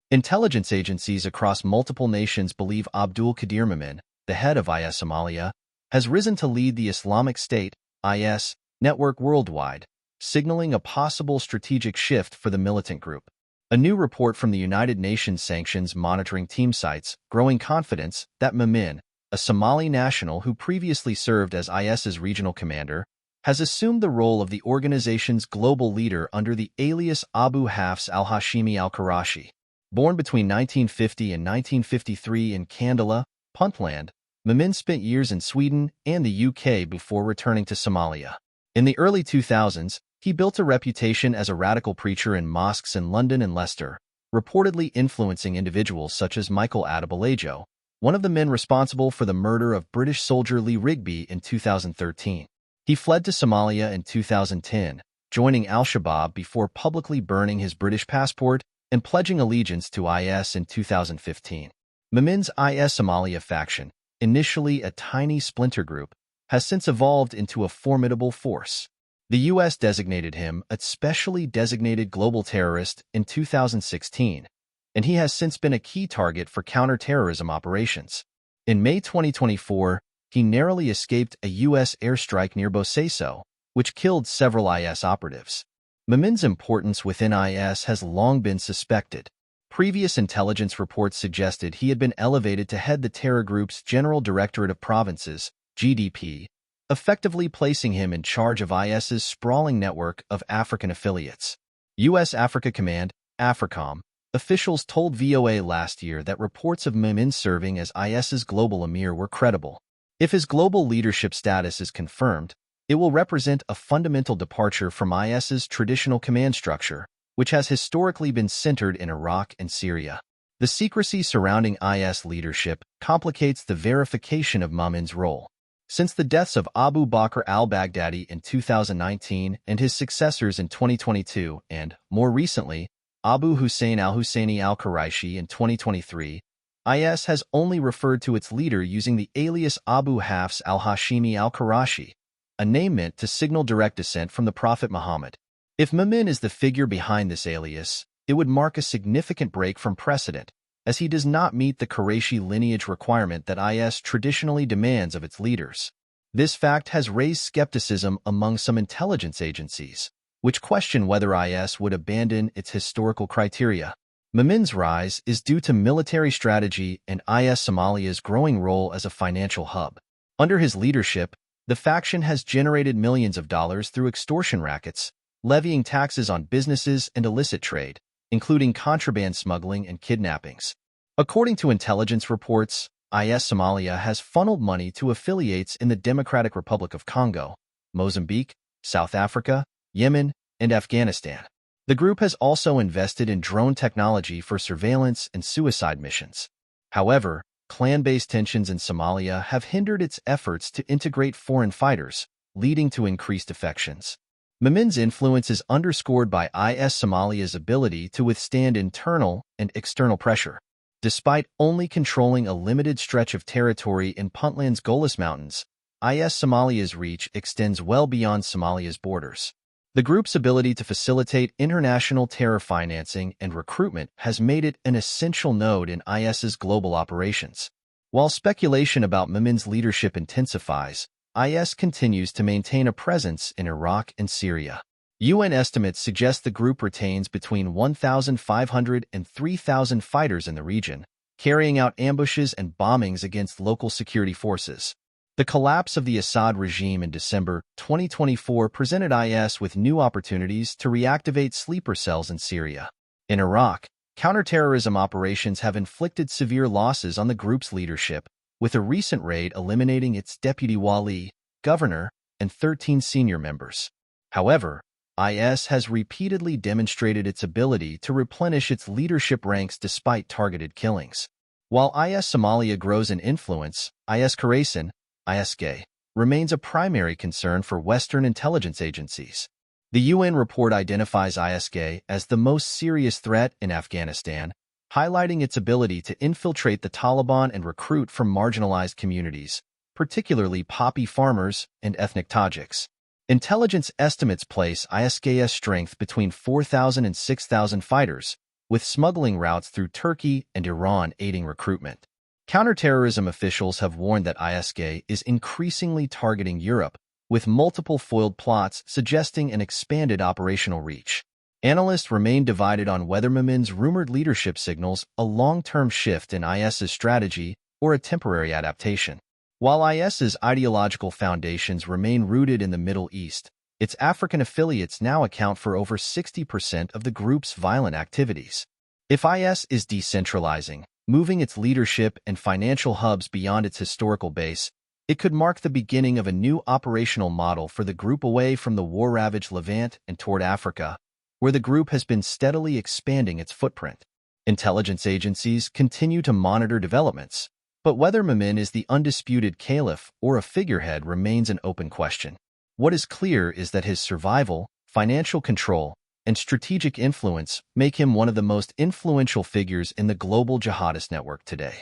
Intelligence agencies across multiple nations believe Abdul Qadir Mumin, the head of IS Somalia, has risen to lead the Islamic State (IS) network worldwide, signaling a possible strategic shift for the militant group. A new report from the United Nations Sanctions Monitoring Team cites growing confidence that Mumin, a Somali national who previously served as IS's regional commander, has assumed the role of the organization's global leader under the alias Abu Hafs al-Hashimi al-Qurashi. Born between 1950 and 1953 in Kandala, Puntland, Mumin spent years in Sweden and the UK before returning to Somalia. In the early 2000s, he built a reputation as a radical preacher in mosques in London and Leicester, reportedly influencing individuals such as Michael Adebolajo, one of the men responsible for the murder of British soldier Lee Rigby in 2013. He fled to Somalia in 2010, joining al-Shabaab before publicly burning his British passport and pledging allegiance to IS in 2015. Mumin's IS Somalia faction, initially a tiny splinter group, has since evolved into a formidable force. The U.S. designated him a specially designated global terrorist in 2016, and he has since been a key target for counter-terrorism operations. In May 2024, he narrowly escaped a U.S. airstrike near Bosaso, which killed several IS operatives. Mumin's importance within IS has long been suspected. Previous intelligence reports suggested he had been elevated to head the terror group's General Directorate of Provinces, GDP, effectively placing him in charge of IS's sprawling network of African affiliates. U.S. Africa Command, AFRICOM, officials told VOA last year that reports of Mumin serving as IS's global emir were credible. If his global leadership status is confirmed, it will represent a fundamental departure from IS's traditional command structure, which has historically been centered in Iraq and Syria. The secrecy surrounding IS leadership complicates the verification of Mumin's role. Since the deaths of Abu Bakr al-Baghdadi in 2019 and his successors in 2022 and, more recently, Abu Hussein al-Husseini al-Quraishi in 2023, IS has only referred to its leader using the alias Abu Hafs al-Hashimi al-Qurashi, a name meant to signal direct descent from the Prophet Muhammad. If Mumin is the figure behind this alias, it would mark a significant break from precedent, as he does not meet the Qurayshi lineage requirement that IS traditionally demands of its leaders. This fact has raised skepticism among some intelligence agencies, which question whether IS would abandon its historical criteria. Mumin's rise is due to military strategy and IS Somalia's growing role as a financial hub. Under his leadership, the faction has generated millions of dollars through extortion rackets, levying taxes on businesses and illicit trade, including contraband smuggling and kidnappings. According to intelligence reports, IS Somalia has funneled money to affiliates in the Democratic Republic of Congo, Mozambique, South Africa, Yemen, and Afghanistan. The group has also invested in drone technology for surveillance and suicide missions. However, clan-based tensions in Somalia have hindered its efforts to integrate foreign fighters, leading to increased defections. Mumin's influence is underscored by IS Somalia's ability to withstand internal and external pressure. Despite only controlling a limited stretch of territory in Puntland's Golis Mountains, IS Somalia's reach extends well beyond Somalia's borders. The group's ability to facilitate international terror financing and recruitment has made it an essential node in IS's global operations. While speculation about Mumin's leadership intensifies, IS continues to maintain a presence in Iraq and Syria. UN estimates suggest the group retains between 1,500 and 3,000 fighters in the region, carrying out ambushes and bombings against local security forces. The collapse of the Assad regime in December 2024 presented IS with new opportunities to reactivate sleeper cells in Syria. In Iraq, counterterrorism operations have inflicted severe losses on the group's leadership, with a recent raid eliminating its deputy wali, governor, and 13 senior members. However, IS has repeatedly demonstrated its ability to replenish its leadership ranks despite targeted killings. While IS Somalia grows in influence, IS Khorasan, ISK, remains a primary concern for Western intelligence agencies. The UN report identifies ISK as the most serious threat in Afghanistan, highlighting its ability to infiltrate the Taliban and recruit from marginalized communities, particularly poppy farmers and ethnic Tajiks. Intelligence estimates place ISK's strength between 4,000 and 6,000 fighters, with smuggling routes through Turkey and Iran aiding recruitment. Counterterrorism officials have warned that ISK is increasingly targeting Europe, with multiple foiled plots suggesting an expanded operational reach. Analysts remain divided on whether Mumin's rumored leadership signals a long-term shift in IS's strategy or a temporary adaptation. While IS's ideological foundations remain rooted in the Middle East, its African affiliates now account for over 60% of the group's violent activities. If IS is decentralizing, moving its leadership and financial hubs beyond its historical base, it could mark the beginning of a new operational model for the group away from the war-ravaged Levant and toward Africa, where the group has been steadily expanding its footprint. Intelligence agencies continue to monitor developments, but whether Mumin is the undisputed caliph or a figurehead remains an open question. What is clear is that his survival, financial control, and strategic influence make him one of the most influential figures in the global jihadist network today.